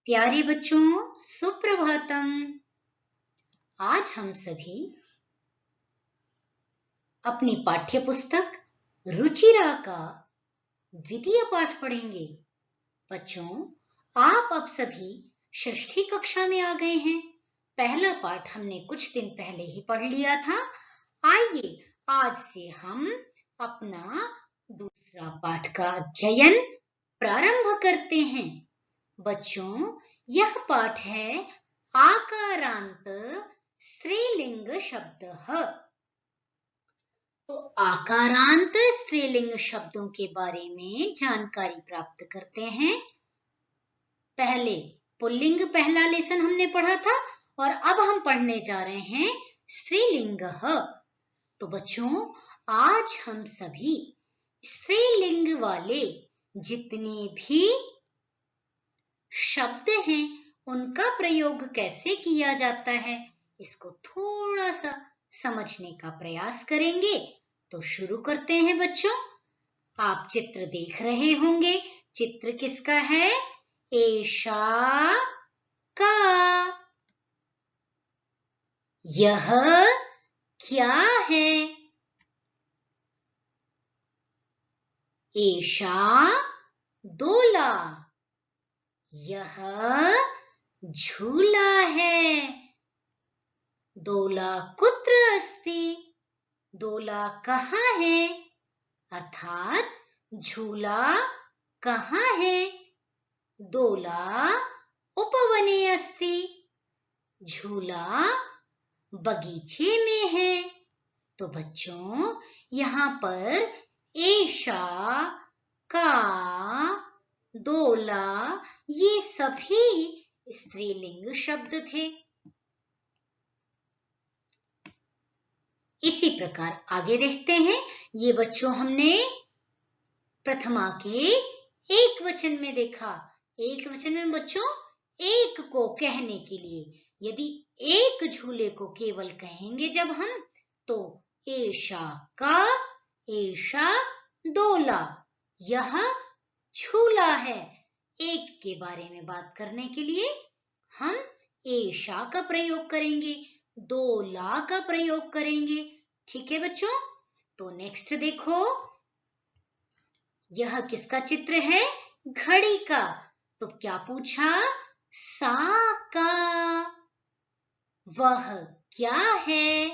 प्यारे बच्चों, सुप्रभातम। आज हम सभी अपनी पाठ्य पुस्तक रुचिरा का द्वितीय पाठ पढ़ेंगे। बच्चों, आप अब सभी षष्ठी कक्षा में आ गए हैं। पहला पाठ हमने कुछ दिन पहले ही पढ़ लिया था। आइए आज से हम अपना दूसरा पाठ का अध्ययन प्रारंभ करते हैं। बच्चों, यह पाठ है आकारांत स्त्रीलिंग शब्द। तो आकारांत स्त्रीलिंग शब्दों के बारे में जानकारी प्राप्त करते हैं। पहले पुल्लिंग पहला लेसन हमने पढ़ा था और अब हम पढ़ने जा रहे हैं स्त्रीलिंग। तो बच्चों, आज हम सभी स्त्रीलिंग वाले जितने भी शब्द हैं उनका प्रयोग कैसे किया जाता है, इसको थोड़ा सा समझने का प्रयास करेंगे। तो शुरू करते हैं बच्चों। आप चित्र देख रहे होंगे। चित्र किसका है? एषा का। यह क्या है? एषा दोला। यह झूला है। दोला कुत्र अस्ति? दोला कहाँ है? अर्थात झूला कहाँ है? दोला उपवने अस्ति। झूला बगीचे में है। तो बच्चों, यहाँ पर एषा, का, दोला ये सभी स्त्रीलिंग शब्द थे। इसी प्रकार आगे देखते हैं। ये बच्चों हमने प्रथमा के एक वचन में देखा। एक वचन में बच्चों एक को कहने के लिए, यदि एक झूले को केवल कहेंगे जब हम, तो एषा का, एषा दोला, यह झूला है। एक के बारे में बात करने के लिए हम एषा का प्रयोग करेंगे, दोला का प्रयोग करेंगे। ठीक है बच्चों? तो नेक्स्ट देखो, यह किसका चित्र है? घड़ी का। तो क्या पूछा? सा का। वह क्या है?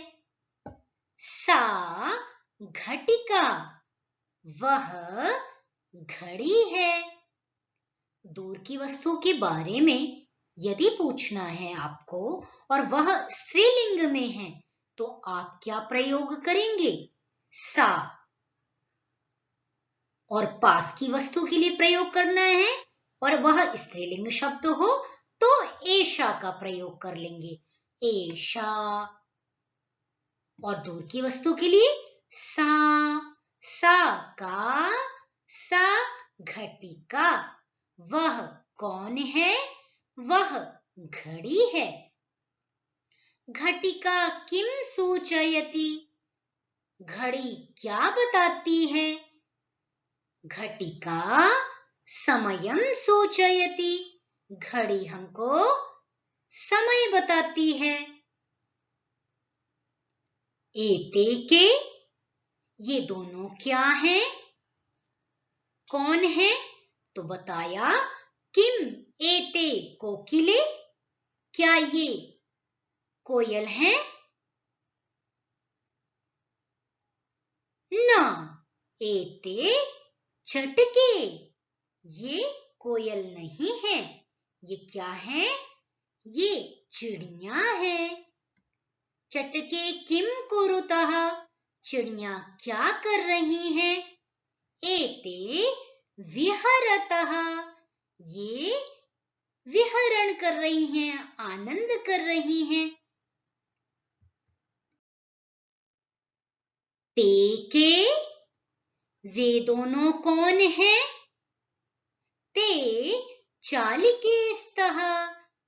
सा घटिका। वह घड़ी है। दूर की वस्तु के बारे में यदि पूछना है आपको और वह स्त्रीलिंग में है, तो आप क्या प्रयोग करेंगे? सा। और पास की वस्तु के लिए प्रयोग करना है और वह स्त्रीलिंग शब्द हो तो एषा का प्रयोग कर लेंगे, एषा। और दूर की वस्तु के लिए सा। सा का, सा घटिका। वह कौन है? वह घड़ी है। घटिका किम सूचयति? घड़ी क्या बताती है? घटिका समयम सूचयति। घड़ी हमको समय बताती है। एते के, ये दोनों क्या हैं? कौन है? तो बताया किम एते कोकिले, क्या ये कोयल है? ना। एते चटके, ये कोयल नहीं है। ये क्या है? ये चिड़िया है। चटके किम कुरुतः? चिड़िया क्या कर रही हैं? एते विहरतः, ये विहरण कर रही हैं, आनंद कर रही हैं। ते के, वे दोनों कौन हैं? ते चालिके स्तः,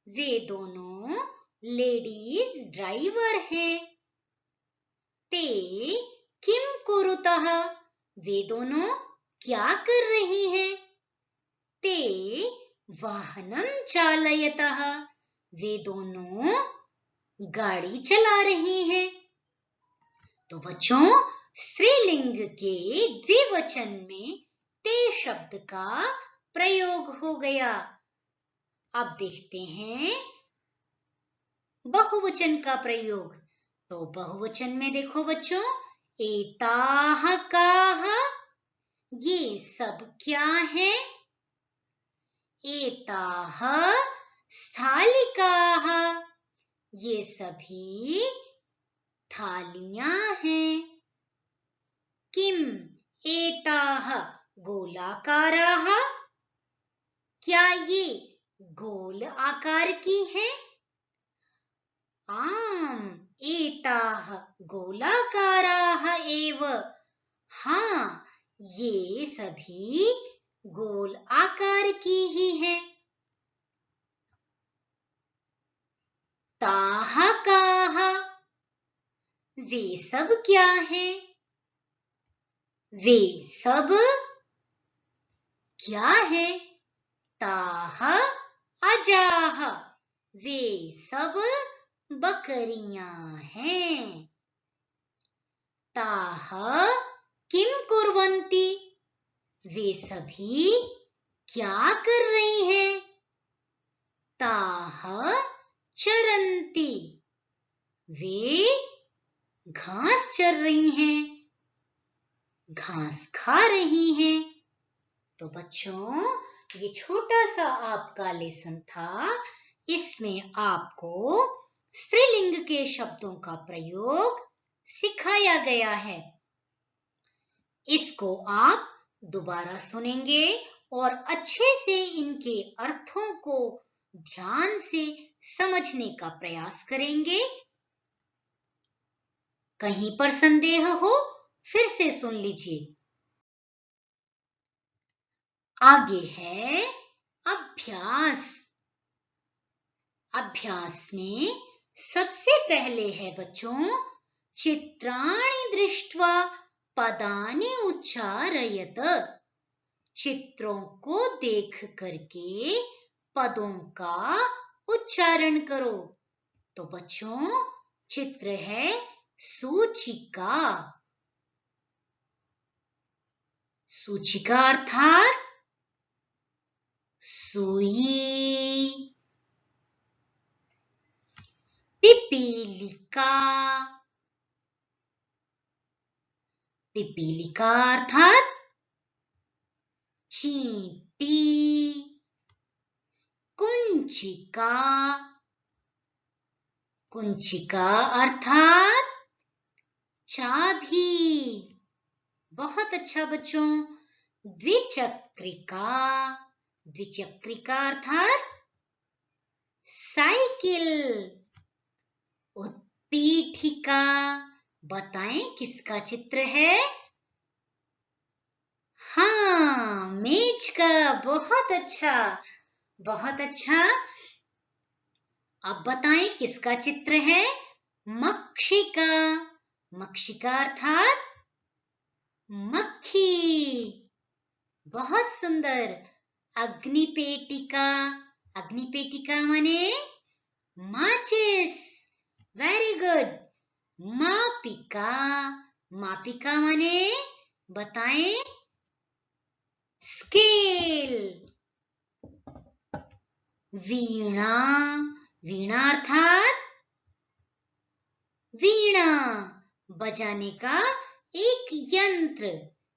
वे दोनों लेडीज ड्राइवर हैं। ते किम कुरुतः? वे दोनों क्या कर रही हैं? ते वाहनम चालयतः, वे दोनों गाड़ी चला रही हैं। तो बच्चों, स्त्रीलिंग के द्विवचन में ते शब्द का प्रयोग हो गया। अब देखते हैं बहुवचन का प्रयोग। तो बहुवचन में देखो बच्चों, एताः काः, ये सब क्या है? एताः स्थालिकाः, ये सभी थालियां हैं। किम एताः गोलाकाराः, क्या ये गोल आकार की हैं? आम एताः गोलाकाराः एव, हाँ, ये सभी गोल आकार की ही हैं। ताः काः, वे सब क्या हैं? वे सब क्या है? ताः अजाः, वे सब बकरियां हैं। ताः किम कुर्वन्ति, वे सभी क्या कर रही हैं? ताः चरन्ति, वे घास चर रही हैं, घास खा रही हैं। तो बच्चों, ये छोटा सा आपका लेसन था। इसमें आपको स्त्रीलिंग के शब्दों का प्रयोग सिखाया गया है। इसको आप दोबारा सुनेंगे और अच्छे से इनके अर्थों को ध्यान से समझने का प्रयास करेंगे। कहीं पर संदेह हो फिर से सुन लीजिए। आगे है अभ्यास। अभ्यास में सबसे पहले है बच्चों, चित्राणि दृष्ट्वा पदानि उच्चारयत। चित्रों को देख करके पदों का उच्चारण करो। तो बच्चों, चित्र है सूचिका। सूचिका अर्थात सुई। पिपीलिका। पिपीलिका अर्थात चींटी। कुंचिका। कुंचिका अर्थात चाबी। बहुत अच्छा बच्चों। द्विचक्रिका। द्विचक्रिका अर्थात साइकिल। उत्पीठिका, बताएं किसका चित्र है? हाँ, मेज का। बहुत अच्छा, बहुत अच्छा। अब बताएं किसका चित्र है? मक्षिका। मक्षिका अर्थात मक्खी। बहुत सुंदर। अग्निपेटिका। अग्निपेटिका माने माचिस। Very good. मापिका। मापिका माने बताएं? स्केल। वीणा। वीणा अर्थात वीणा, बजाने का एक यंत्र।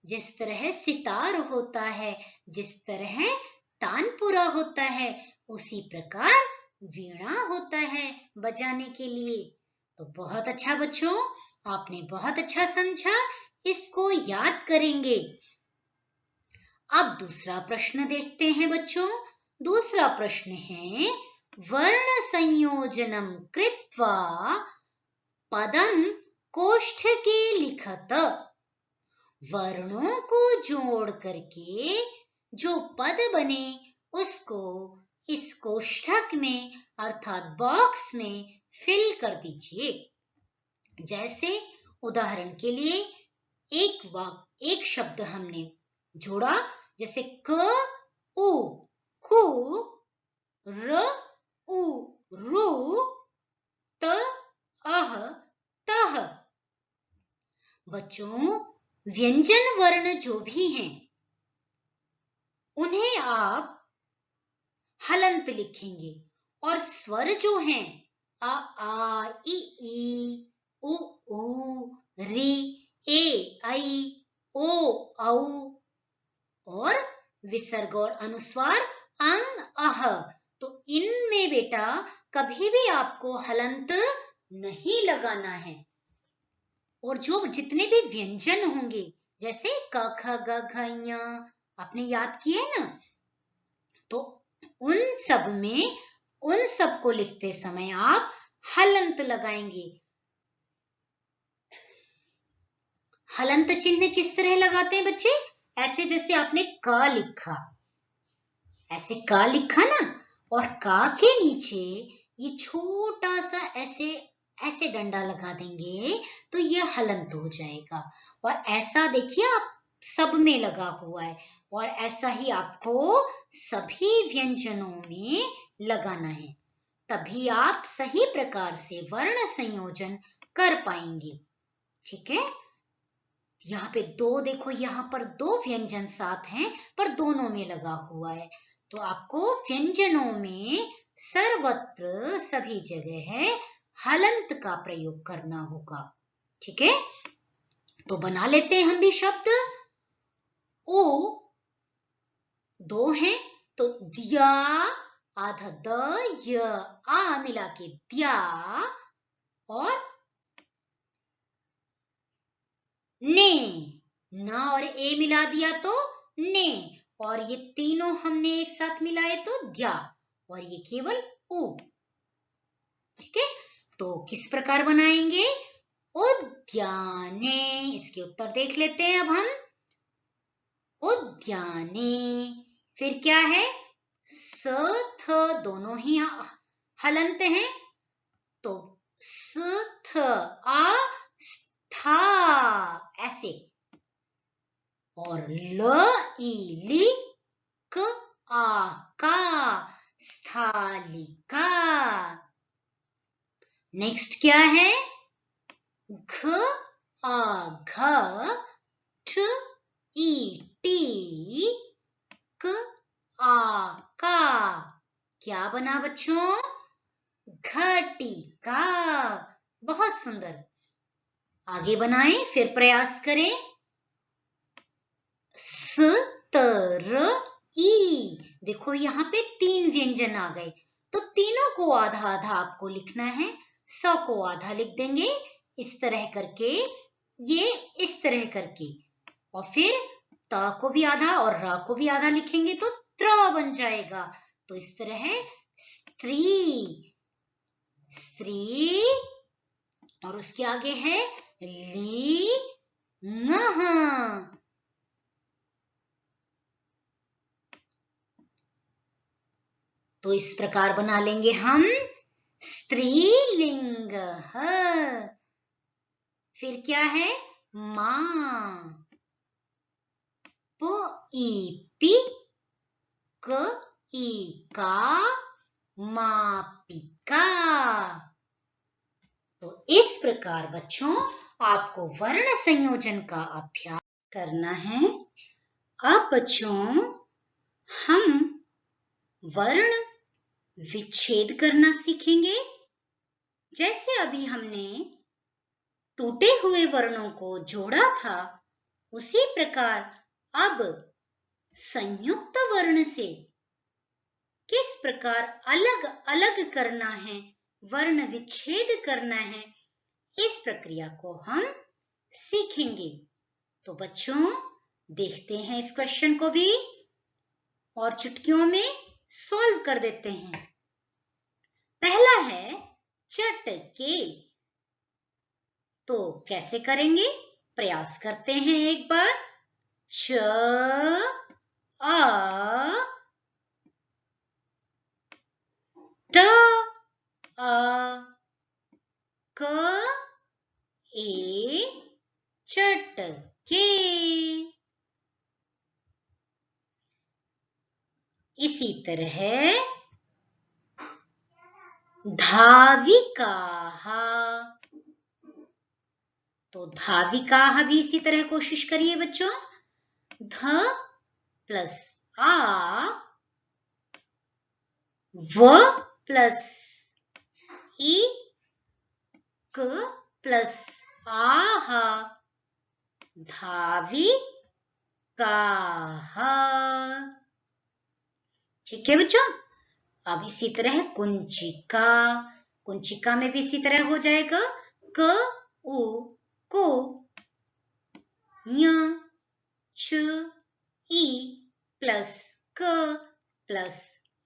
जिस तरह सितार होता है, जिस तरह तानपुरा होता है, उसी प्रकार वीणा होता है बजाने के लिए। तो बहुत अच्छा बच्चों, आपने बहुत अच्छा समझा। इसको याद करेंगे। अब दूसरा प्रश्न देखते हैं बच्चों। दूसरा प्रश्न है, वर्ण संयोजनम कृत्वा पदम कोष्ठके लिखत। वर्णों को जोड़ करके जो पद बने उसको इस कोष्ठक में अर्थात बॉक्स में फिल कर दीजिए। जैसे उदाहरण के लिए एक शब्द हमने जोड़ा, जैसे क उ। खु, र, उ, रु, त, अह, तह। बच्चों, व्यंजन वर्ण जो भी हैं उन्हें आप हलंत लिखेंगे और स्वर जो हैं आ ई उ री ए ऐ ओ औ और विसर्ग और अनुस्वार अंग अह। तो इनमें बेटा कभी भी आपको हलंत नहीं लगाना है। और जो जितने भी व्यंजन होंगे जैसे क ख ग घ ञ आपने याद किए ना, तो उन सब में उन सब को लिखते समय आप हलंत लगाएंगे। हलंत चिन्ह किस तरह लगाते हैं बच्चे? ऐसे जैसे आपने क लिखा, ऐसे क लिखा ना, और क के नीचे ये छोटा सा ऐसे ऐसे डंडा लगा देंगे तो ये हलंत हो जाएगा। और ऐसा देखिए आप सब में लगा हुआ है, और ऐसा ही आपको सभी व्यंजनों में लगाना है, तभी आप सही प्रकार से वर्ण संयोजन कर पाएंगे। ठीक है, यहाँ पे दो देखो, यहाँ पर दो व्यंजन साथ हैं पर दोनों में लगा हुआ है, तो आपको व्यंजनों में सर्वत्र सभी जगह है हलंत का प्रयोग करना होगा। ठीक है, तो बना लेते हैं हम भी शब्द। ओ दो हैं तो दिया, आधा द य आ मिला के दिया, और ने, न और ए मिला दिया तो ने, और ये तीनों हमने एक साथ मिलाए तो द्या, और ये केवल उ। ठीक है, तो किस प्रकार बनाएंगे? उद्याने, इसके उत्तर देख लेते हैं अब हम। उद्याने, फिर क्या है? स थ दोनों ही हलंत हैं, तो स थ आ स्था ऐसे, और ल ई ली क आ का स्थालिका। नेक्स्ट क्या है? घ आ घ ठ ई टी क आ का, क्या बना बच्चों? घटिका। बहुत सुंदर, आगे बनाएं, फिर प्रयास करें। स त र ई, देखो यहाँ पे तीन व्यंजन आ गए, तो तीनों को आधा आधा आपको लिखना है। स को आधा लिख देंगे इस तरह करके, ये इस तरह करके, और फिर त को भी आधा और र को भी आधा लिखेंगे तो त्र बन जाएगा। तो इस तरह स्त्री, स्त्री, और उसके आगे है ली न, तो इस प्रकार बना लेंगे हम स्त्रीलिंग। फिर क्या है? मां, प ई पी क ई का, मापिका। तो इस प्रकार बच्चों आपको वर्ण संयोजन का अभ्यास करना है। अब बच्चों हम वर्ण विच्छेद करना सीखेंगे। जैसे अभी हमने टूटे हुए वर्णों को जोड़ा था, उसी प्रकार अब संयुक्त वर्ण से किस प्रकार अलग अलग करना है, वर्ण विच्छेद करना है, इस प्रक्रिया को हम सीखेंगे। तो बच्चों देखते हैं इस क्वेश्चन को भी और चुटकियों में सॉल्व कर देते हैं। पहला है चटके, तो कैसे करेंगे? प्रयास करते हैं एक बार। च आ ट आ क ए चटके। इसी तरह धाविकाः, तो धाविकाः भी इसी तरह कोशिश करिए बच्चों। ध प्लस आ, व प्लस ई, क प्लस आह, धाविकाः। ठीक है बच्चों। अब इसी तरह कुंचिका, कुंचिका में भी इसी तरह हो जाएगा। क उ को, य छ ई प्लस क प्लस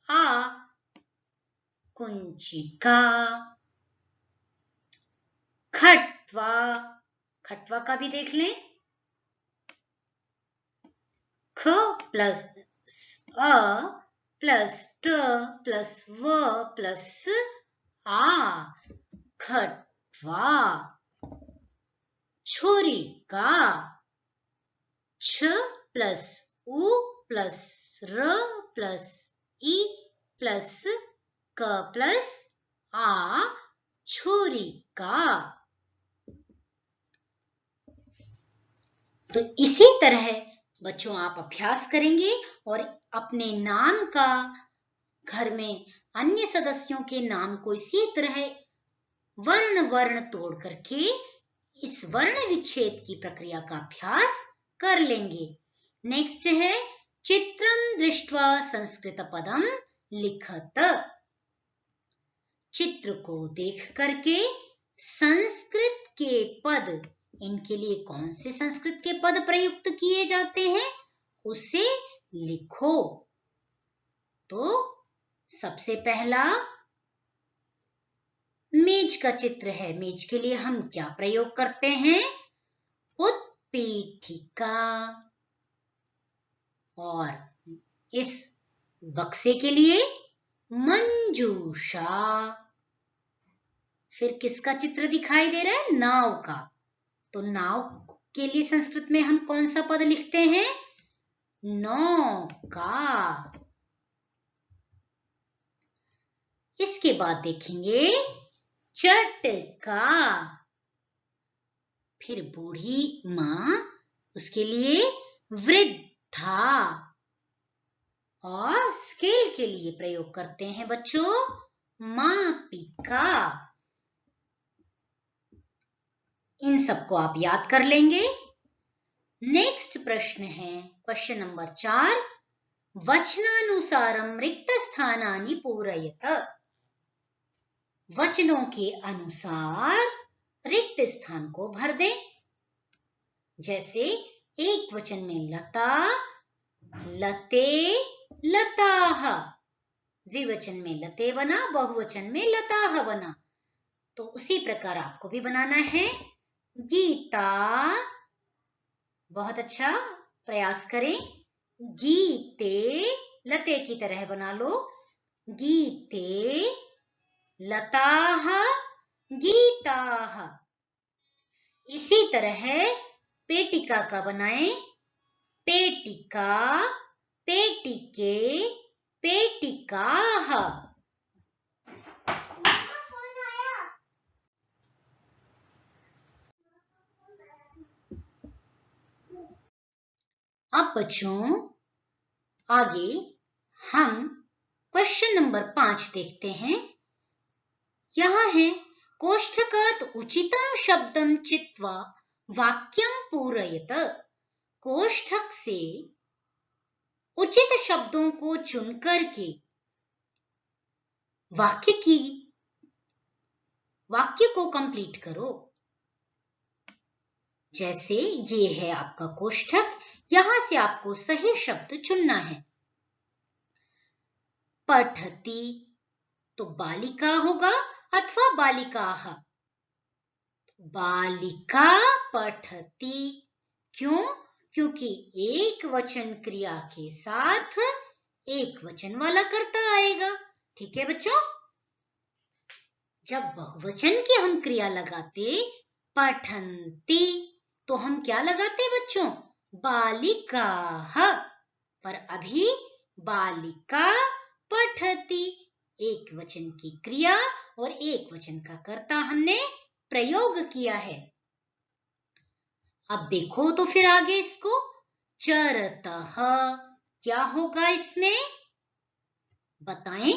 आ, कुंचिका। खट्वा, खट्वा का भी देख लें। ख प्लस अ प्लस ट प्लस व प्लस आ, खट्वा। छुरिका, छ प्लस उ प्लस र प्लस ई प्लस क प्लस आ, छुरिका। तो इसी तरह बच्चों आप अभ्यास करेंगे और अपने नाम का घर में अन्य सदस्यों के नाम को इसी तरह वर्ण वर्ण तोड़ करके इस वर्ण विच्छेद की प्रक्रिया का अभ्यास कर लेंगे। नेक्स्ट है चित्रं दृष्ट्वा संस्कृत पदम लिखत। चित्र को देख करके संस्कृत के पद, इनके लिए कौन से संस्कृत के पद प्रयुक्त किए जाते हैं उसे लिखो। तो सबसे पहला मेज का चित्र है। मेज के लिए हम क्या प्रयोग करते हैं? उत्पीठिका। और इस बक्से के लिए मंजूषा। फिर किसका चित्र दिखाई दे रहा है? नाव का। तो नाव के लिए संस्कृत में हम कौन सा पद लिखते हैं? नौका। इसके बाद देखेंगे चटका। फिर बूढ़ी मां, उसके लिए वृद्धा। और स्केल के लिए प्रयोग करते हैं बच्चों मापिका। इन सबको आप याद कर लेंगे। नेक्स्ट प्रश्न है क्वेश्चन नंबर 4। वचनानुसारम रिक्त स्थानानि पूरयत। वचनों के अनुसार रिक्त स्थान को भर दें। जैसे एक वचन में लता, लते, लताः। द्विवचन में लते बना, बहुवचन में लताः बना। तो उसी प्रकार आपको भी बनाना है। गीता, बहुत अच्छा प्रयास करें। गीते, लते की तरह बना लो। गीते, लताः, गीताः। इसी तरह पेटिका का बनाएं। पेटिका, पेटिके, पेटिकाः। अब बच्चों आगे हम क्वेश्चन नंबर 5 देखते हैं। यहां है कोष्ठकात् उचितं शब्दं चित्वा वाक्यं पूरयत। कोष्ठक से उचित शब्दों को चुनकर के वाक्य को कंप्लीट करो। जैसे ये है आपका कोष्ठक, यहां से आपको सही शब्द चुनना है। पठति तो बालिका होगा अथवा बालिकाः। बालिका पठति। क्यों? क्योंकि एक वचन क्रिया के साथ एक वचन वाला कर्ता आएगा। ठीक है बच्चों। जब बहुवचन की हम क्रिया लगाते पठन्ति, तो हम क्या लगाते बच्चों? बालिकाः। पर अभी बालिका पठति। एक वचन की क्रिया और एक वचन का कर्ता हमने प्रयोग किया है। अब देखो तो फिर आगे इसको, चरतः क्या होगा इसमें, बताएं।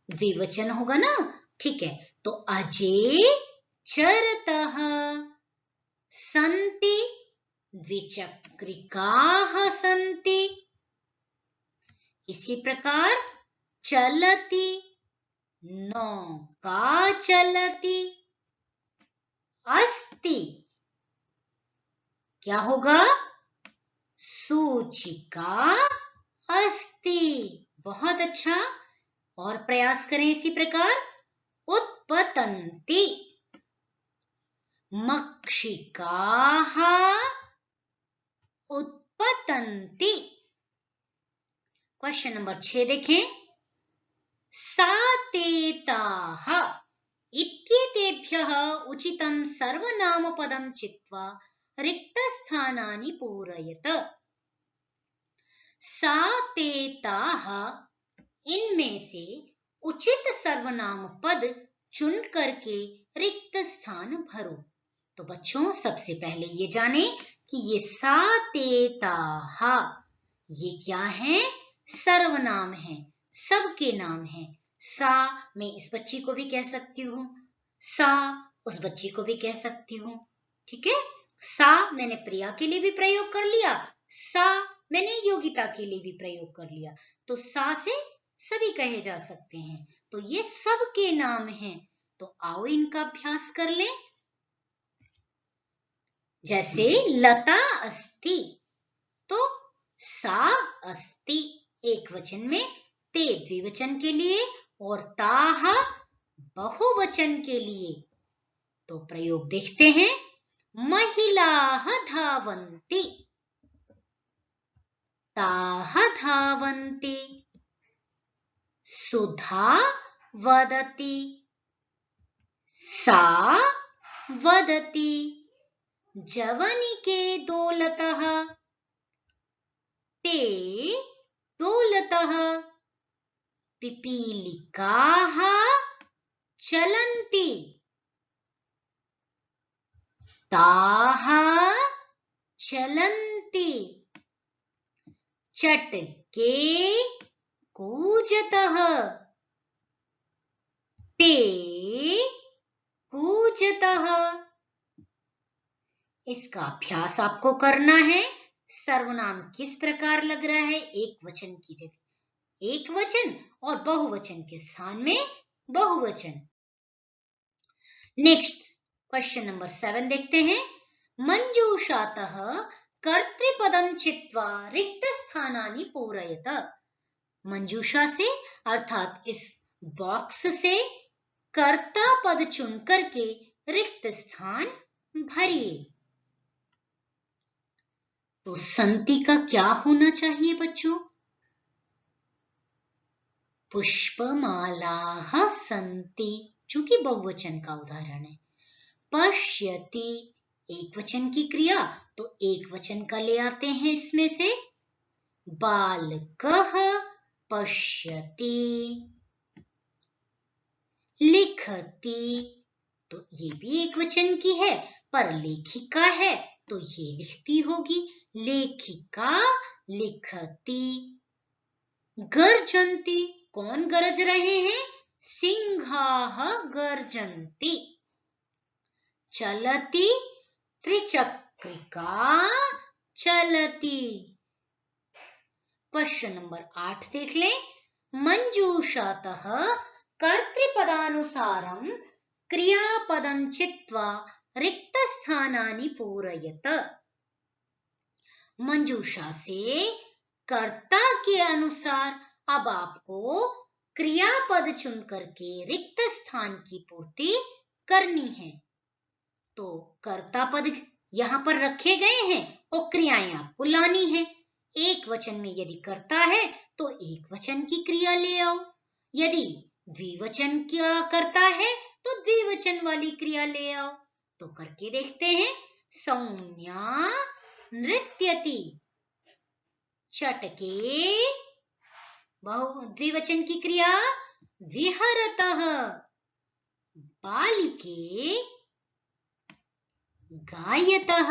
द्विवचन होगा ना, ठीक है। तो अजे चरतः सन्ति द्विचक्रिकाः सन्ति। इसी प्रकार चलति नौका चलति। अस्ति क्या होगा, सूचिका अस्ति। बहुत अच्छा, और प्रयास करें इसी प्रकार। उत्पतन्ति मक्षिकाः उत्पतन्ति। क्वेश्चन नंबर 6 देखें। सातेताः इत्येतेभ्यः उचितं सर्वनामपदं चित्वा रिक्तस्थानानि पूरयत। सातेताः, इनमें से उचित सर्वनाम पद चुन करके रिक्त स्थान भरो। तो बच्चों सबसे पहले ये जाने कि ये सातेताः ये क्या है, सर्वनाम है, सबके नाम है। सा मैं इस बच्ची को भी कह सकती हूँ, सा उस बच्ची को भी कह सकती हूँ, ठीक है। सा मैंने प्रिया के लिए भी प्रयोग कर लिया, सा मैंने योगिता के लिए भी प्रयोग कर लिया। तो सा से सभी कहे जा सकते हैं, तो ये सबके नाम हैं। तो आओ इनका अभ्यास कर लें। जैसे लता अस्ति, तो सा अस्ति एक वचन में, ते द्विवचन के लिए और ताः बहुवचन के लिए। तो प्रयोग देखते हैं। महिलाः धावन्ति, ताः धावन्ति। सुधा वदति, सा वदति। जवनिके दौलतः, ते दौलतः। पिपीलिकाः चलन्ति, ताः चलन्ति। चटके कूजतः, ते कूजतः। इसका अभ्यास आपको करना है। सर्वनाम किस प्रकार लग रहा है, एक वचन की जगह एक वचन और बहुवचन के स्थान में बहुवचन। नेक्स्ट क्वेश्चन नंबर 7 देखते हैं। मंजूषातः कर्तृपदं चित्वा रिक्त स्थानानि पूरयत। मंजूषा से अर्थात इस बॉक्स से कर्ता पद चुन करके रिक्त स्थान भरिए। तो संति का क्या होना चाहिए बच्चों, पुष्पमालाः सन्ति, जो कि बहुवचन का उदाहरण है। पश्यति एक वचन की क्रिया, तो एक वचन का ले आते हैं इसमें से। बालकः पश्यति। लिखति, तो ये भी एक वचन की है, पर लेखिका है तो ये लिखती होगी, लेखिका लिखती। गर्जन्ति, कौन गरज रहे हैं, सिंहाः गर्जन्ति। चलति, त्रिचक्रिका चलति। क्वेश्चन नंबर 8 देख लें। मंजूषातः कर्तृपदानुसारं क्रियापदं चित्वा रिक्त स्थानानि पूरयत। मंजूषा से कर्ता के अनुसार अब आपको क्रियापद चुन करके रिक्त स्थान की पूर्ति करनी है। तो कर्ता पद यहां पर रखे गए हैं और क्रियाएं आपको लानी है। एक वचन में यदि कर्ता है तो एक वचन की क्रिया ले आओ, यदि द्विवचन क्या करता है तो द्विवचन वाली क्रिया ले आओ। तो करके देखते हैं। सौम्या नृत्यति, चटके द्विवचन की क्रिया विहरतः, बालिके गायतः,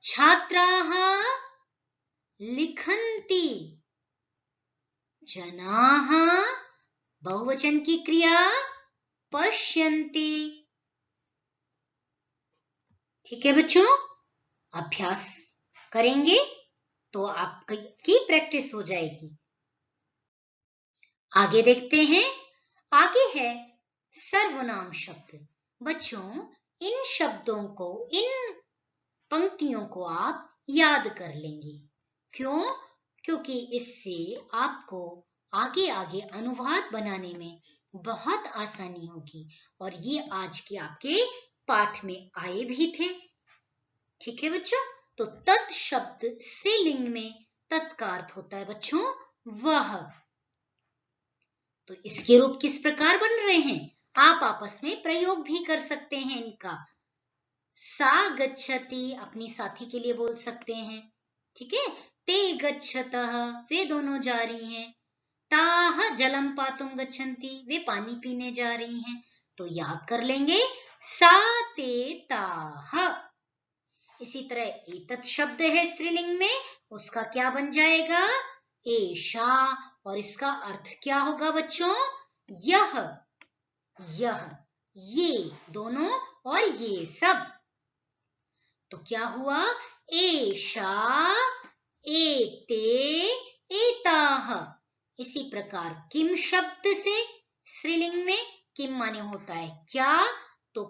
छात्राः लिखन्ति, जनाः बहुवचन की क्रिया पश्यन्ति। ठीक है बच्चों, अभ्यास करेंगे तो आपकी प्रैक्टिस हो जाएगी। आगे देखते हैं। आगे है सर्वनाम शब्द। बच्चों, इन शब्दों को, इन पंक्तियों को आप याद कर लेंगे। क्यों? क्योंकि इससे आपको आगे आगे अनुवाद बनाने में बहुत आसानी होगी, और ये आज के आपके पाठ में आए भी थे। ठीक है बच्चों, तो तत् शब्द स्त्रीलिंग में तत् का अर्थ होता है बच्चों वह। तो इसके रूप किस प्रकार बन रहे हैं, आप आपस में प्रयोग भी कर सकते हैं इनका। सा गच्छति अपनी साथी के लिए बोल सकते हैं। ठीक है, ते गच्छतः वे दोनों जा रही हैं। ताः जलम पातुम गच्छन्ति वे पानी पीने जा रही हैं। तो याद कर लेंगे सा ते ताः। इसी तरह एतत् शब्द है स्त्रीलिंग में, उसका क्या बन जाएगा, एषा, और इसका अर्थ क्या होगा बच्चों, यह, यह, ये दोनों और ये सब। तो क्या हुआ, एषा, एते, एताः। इसी प्रकार किम शब्द से स्त्रीलिंग में किम माने होता है क्या, तो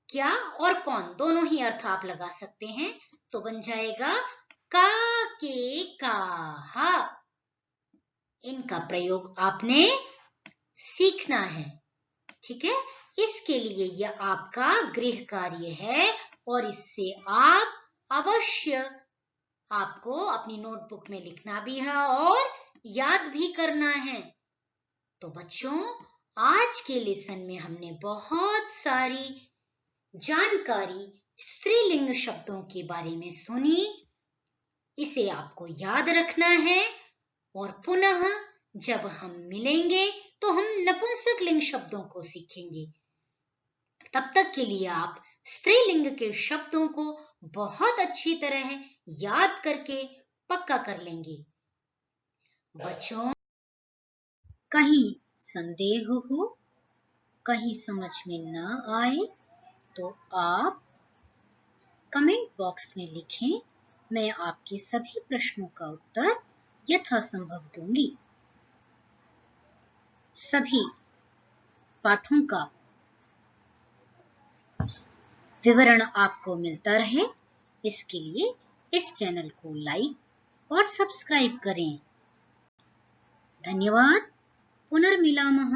क्या और कौन दोनों ही अर्थ आप लगा सकते हैं। तो बन जाएगा का, के, काहा। इनका प्रयोग आपने सीखना है। ठीक है, इसके लिए यह आपका गृह कार्य है, और इससे आप अवश्य आपको अपनी नोटबुक में लिखना भी है और याद भी करना है। तो बच्चों, आज के लेसन में हमने बहुत सारी जानकारी स्त्रीलिंग शब्दों के बारे में सुनी। इसे आपको याद रखना है, और पुनः जब हम मिलेंगे तो हम नपुंसकलिंग शब्दों को सीखेंगे। तब तक के लिए आप स्त्रीलिंग के शब्दों को बहुत अच्छी तरह याद करके पक्का कर लेंगे। बच्चों, कहीं संदेह हो, कहीं समझ में न आए तो आप कमेंट बॉक्स में लिखें। मैं आपके सभी प्रश्नों का उत्तर यथासंभव दूंगी। सभी पाठों का विवरण आपको मिलता रहे, इसके लिए इस चैनल को लाइक और सब्सक्राइब करें। धन्यवाद। पुनर्मिलामः।